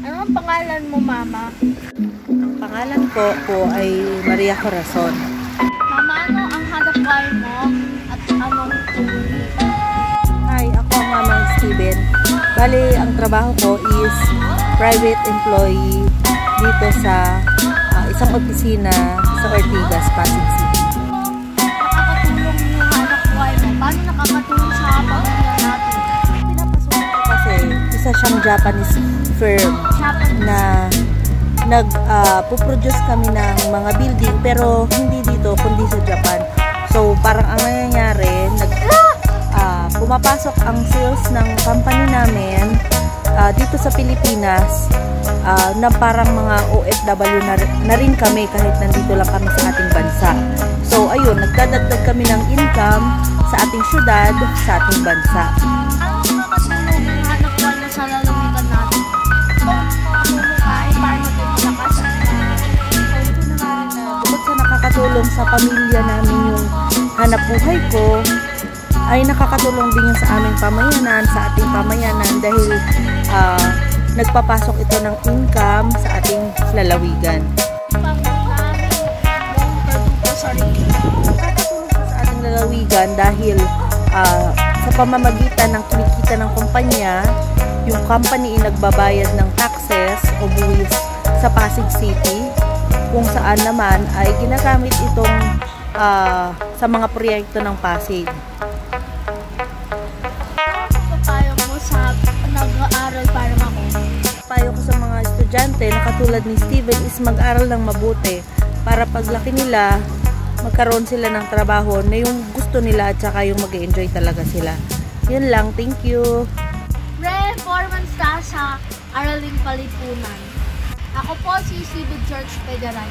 Ano ang pangalan mo, Mama? Ang pangalan ko ay Maria Corazon. Mama, ano ang hanap buhay mo at anong tuli? Hi, ako ang Mama Steven. Bali, ang trabaho ko is private employee dito sa isang opisina sa Ortigas, Pasig City. Nakakatulong yung hanap buhay mo. Paano nakakatulong sa pamilya natin? Pinapasok ko kasi isa siyang Japanese firm na puproduce kami ng mga building pero hindi dito kundi sa Japan. So parang ang nangyayari, pumapasok ang sales ng company namin dito sa Pilipinas na parang mga OFW na rin kami kahit nandito lang kami sa ating bansa. So ayun, nagdadagdag kami ng income sa ating syudad, sa ating bansa. Ano nakakatulong yung hanap buhay mo sa lalawigan natin? Paano din malakas? Bukod sa nakakatulong sa pamilya namin yung hanap buhay ko, ay nakakatulong din yun sa aming pamayanan, sa ating pamayanan dahil nagpapasok ito ng income sa ating lalawigan. Nakakatulong sa ating lalawigan dahil sa pamamagitan ng kinikita ng kumpanya, yung company ay nagbabayad ng taxes o buwis sa Pasig City, kung saan naman ay ginagamit itong sa mga proyekto ng Pasig. Papayo mo sa nag-aaral para ako? Payo ko sa mga estudyante na katulad ni Steven is mag-aral ng mabuti para paglaki nila, magkaroon sila ng trabaho na yung gusto nila at saka yung mag-enjoy talaga sila. Yun lang, thank you! Performance sa Araling Palipunan. Ako po si Steven George Federal.